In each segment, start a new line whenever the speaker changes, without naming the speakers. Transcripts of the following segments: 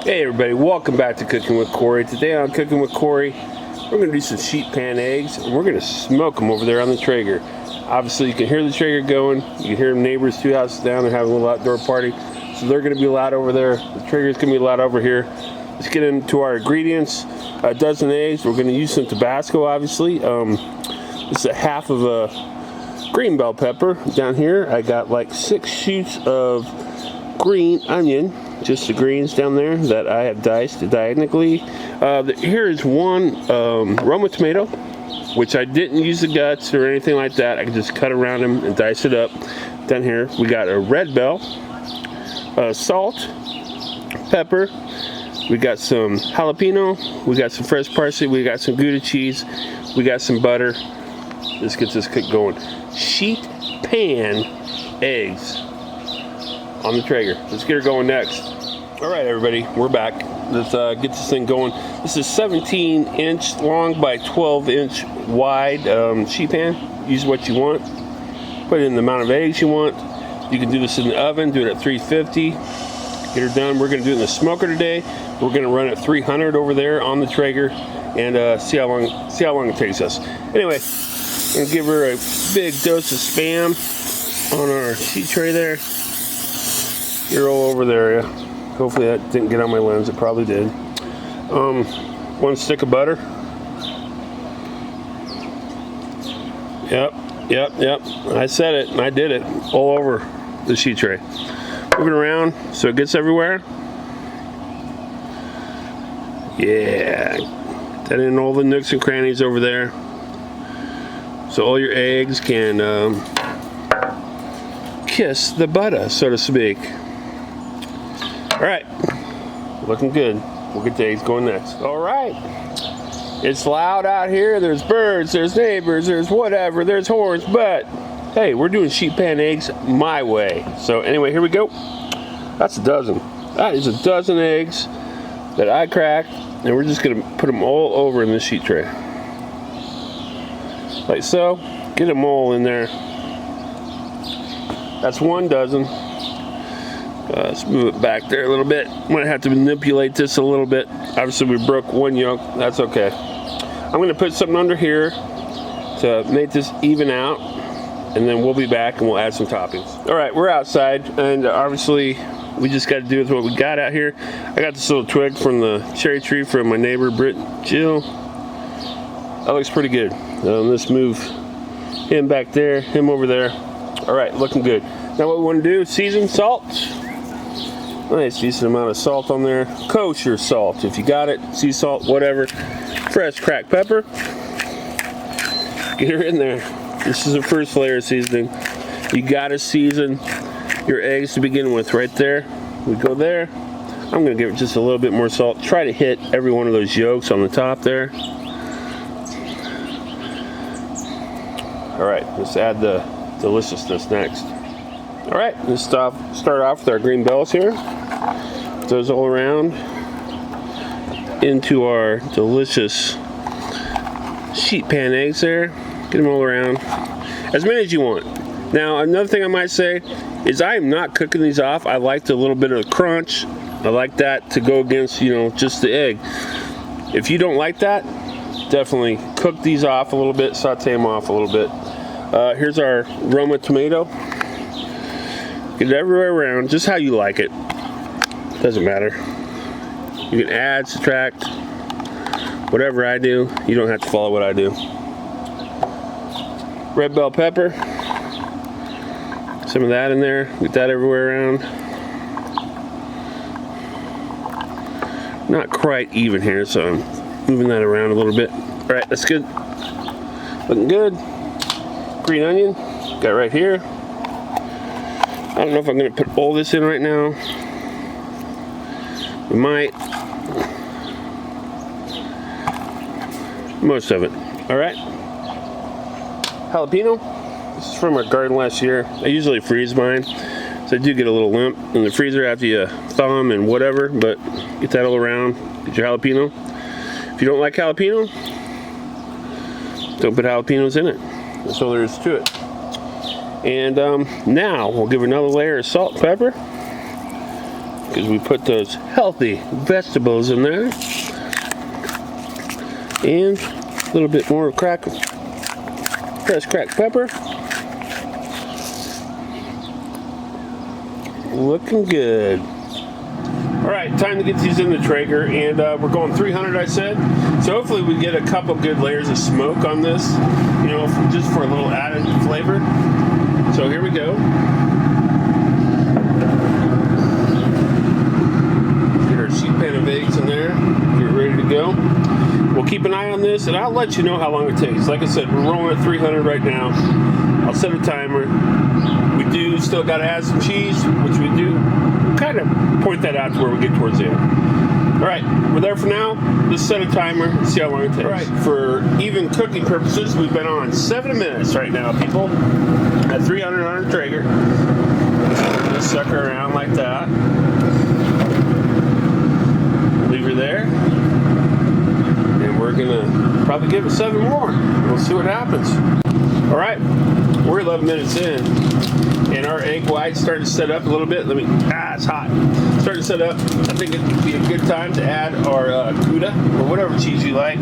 Hey everybody, welcome back to Cooking with Corey. Today on Cooking with Corey, we're going to do some sheet pan eggs, and we're going to smoke them over there on the Traeger. Obviously, you can hear the Traeger going. You can hear them neighbors 2 houses down. They're having a little outdoor party, so they're going to be loud over there. The Traeger's going to be loud over here. Let's get into our ingredients. A dozen eggs. We're going to use some Tabasco, obviously. This is a half of a green bell pepper. Down here, I got like 6 shoots of green onion. Just the greens down there that I have diced diagonally. Here is one Roma tomato, which I didn't use the guts or anything like that. I can just cut around them and dice it up. Down here we got a red bell, salt, pepper. We got some jalapeno. We got some fresh parsley. We got some Gouda cheese. We got some butter. Let's get this cook going. Sheet pan eggs on the Traeger. Let's get her going next. All right, everybody, we're back. Let's get this thing going. This is 17-inch long by 12-inch wide sheet pan. Use what you want. Put in the amount of eggs you want. You can do this in the oven. Do it at 350. Get her done. We're going to do it in the smoker today. We're going to run at 300 over there on the Traeger and see how long it takes us. Anyway, I'm going to give her a big dose of Spam on our sheet tray there. You're all over there, yeah. Hopefully that didn't get on my lens. It probably did. 1 stick of butter. Yep. I said it, and I did it all over the sheet tray. Move it around so it gets everywhere. Yeah. Put that in all the nooks and crannies over there. So all your eggs can kiss the butter, so to speak. All right, looking good. We'll get the eggs going next. All right, it's loud out here. There's birds, there's neighbors, there's whatever, there's horns, but hey, we're doing sheet pan eggs my way. So anyway, here we go. That's a dozen. That is a dozen eggs that I cracked, and we're just gonna put them all over in this sheet tray. Like so. Get them all in there. That's 1 dozen. Let's move it back there a little bit. Might have to manipulate this a little bit. Obviously we broke 1 yolk. That's okay. I'm going to put something under here to make this even out, and then we'll be back and we'll add some toppings. All right, we're outside, and obviously we just got to do with what we got out here. I got this little twig from the cherry tree from my neighbor Jill. That looks pretty good. Let's move him back there, him over there. All right, looking good. Now what we want to do, season salt. Nice decent amount of salt on there. Kosher salt, if you got it. Sea salt, whatever. Fresh cracked pepper. Get her in there. This is a first layer of seasoning. You gotta season your eggs to begin with right there. We go there. I'm gonna give it just a little bit more salt. Try to hit every one of those yolks on the top there. All right, let's add the deliciousness next. All right, let's start off with our green bells here. Those all around into our delicious sheet pan eggs there. Get them all around, as many as you want. Now, another thing I might say is I am not cooking these off. I like a little bit of crunch. I like that to go against, just the egg. If you don't like that, definitely cook these off a little bit, saute them off a little bit. Here's our Roma tomato. Get it everywhere around, just how you like it. Doesn't matter. You can add, subtract, whatever I do. You don't have to follow what I do. Red bell pepper. Some of that in there. Get that everywhere around. Not quite even here, so I'm moving that around a little bit. All right, that's good. Looking good. Green onion. Got it right here. I don't know if I'm going to put all this in right now. We might. Most of it. All right. Jalapeno. This is from our garden last year. I usually freeze mine, so I do get a little limp in the freezer after you thaw them and whatever, but get that all around. Get your jalapeno. If you don't like jalapeno, don't put jalapenos in it. That's all there is to it. And now we'll give another layer of salt and pepper. because we put those healthy vegetables in there. And a little bit more fresh cracked pepper. Looking good. All right, time to get these in the Traeger, and we're going 300, I said. So hopefully we get a couple good layers of smoke on this, you know, just for a little added flavor. So here we go. Get our sheet pan of eggs in there. Get ready to go. We'll keep an eye on this, and I'll let you know how long it takes. Like I said, we're rolling at 300 right now. I'll set a timer. We do still got to add some cheese, which we do. We'll kind of point that out to where we get towards the end. All right, we're there for now. Let's set a timer and see how long it takes. All right, for even cooking purposes, we've been on 7 minutes right now, people, at 300 on our Traeger. Just sucker around like that. Leave her there. And we're gonna probably give it 7 more. We'll see what happens. All right, we're 11 minutes in, and our egg white's starting to set up a little bit. It's hot. Starting to set up. I think it would be a good time to add our Gouda, or whatever cheese you like.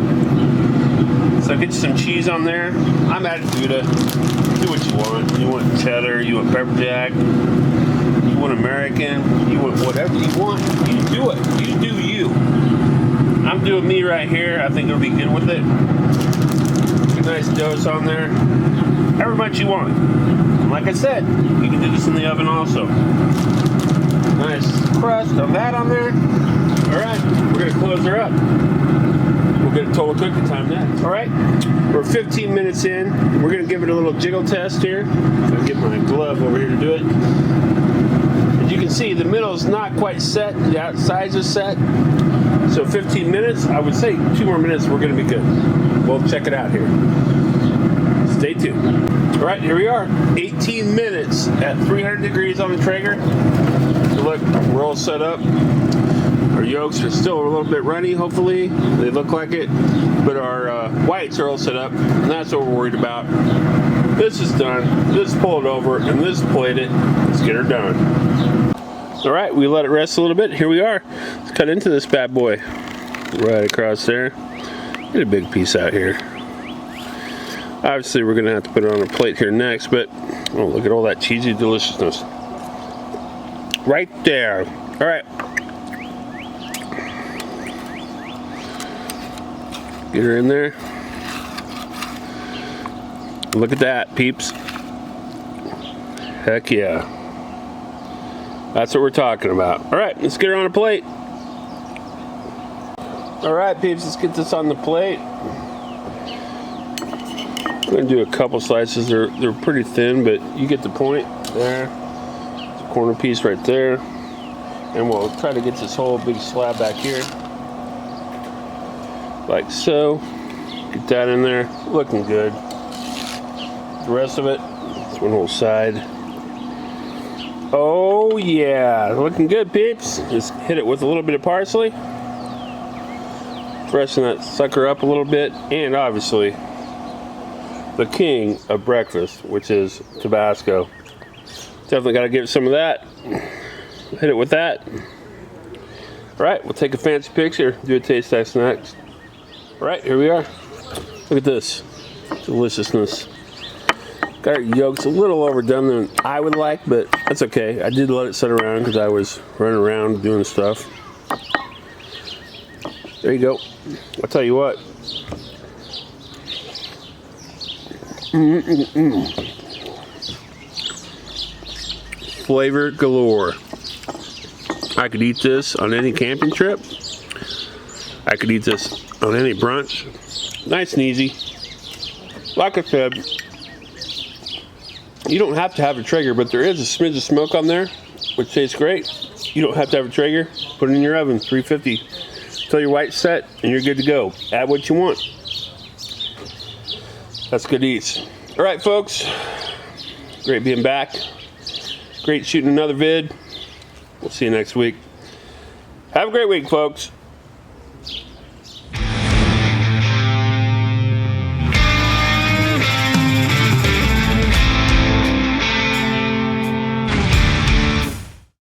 So get some cheese on there. I'm adding Gouda. Do what you want. You want cheddar, you want pepper jack, you want American, you want whatever you want. You do it. You do you. I'm doing me right here. I think it'll be good with it. A nice dose on there. However much you want. And like I said, you can do this in the oven also. Nice crust of that on there. Alright, we're going to close her up. We'll get a total cooking time next. Alright, we're 15 minutes in. We're going to give it a little jiggle test here. I'll get my glove over here to do it. As you can see, the middle is not quite set. The outsides are set. So 15 minutes, I would say 2 more minutes, we're going to be good. We'll check it out here. Stay tuned. All right, here we are. 18 minutes at 300 degrees on the Traeger. So look, we're all set up. Our yolks are still a little bit runny, hopefully. They look like it. But our whites are all set up, and that's what we're worried about. This is done. This pull it over, and this plate it. Let's get her done. All right, we let it rest a little bit. Here we are. Let's cut into this bad boy. Right across there. Get a big piece out here. Obviously, we're going to have to put it on a plate here next, but oh, look at all that cheesy deliciousness. Right there. All right. Get her in there. Look at that, peeps. Heck yeah. That's what we're talking about. All right, let's get her on a plate. All right, peeps, let's get this on the plate. I'm gonna do a couple slices. They're pretty thin, but you get the point. There, it's a corner piece right there, and we'll try to get this whole big slab back here, like so. Get that in there, looking good. The rest of it, it's one whole side. Oh yeah, looking good, peeps. Just hit it with a little bit of parsley. Freshen that sucker up a little bit, and obviously the king of breakfast, which is Tabasco. Definitely got to give it some of that. Hit it with that. All right, we'll take a fancy picture, do a taste test next. All right, here we are. Look at this deliciousness. Got our yolks a little overdone than I would like, but that's okay. I did let it sit around because I was running around doing stuff. There you go. I'll tell you what. Flavor galore. I could eat this on any camping trip. I could eat this on any brunch. Nice and easy. Like I said, you don't have to have a Traeger, but there is a smidge of smoke on there, which tastes great. You don't have to have a Traeger. Put it in your oven, 350. Until your white's set, and you're good to go. Add what you want. That's good eats. All right, folks. Great being back. Great shooting another vid. We'll see you next week. Have a great week, folks.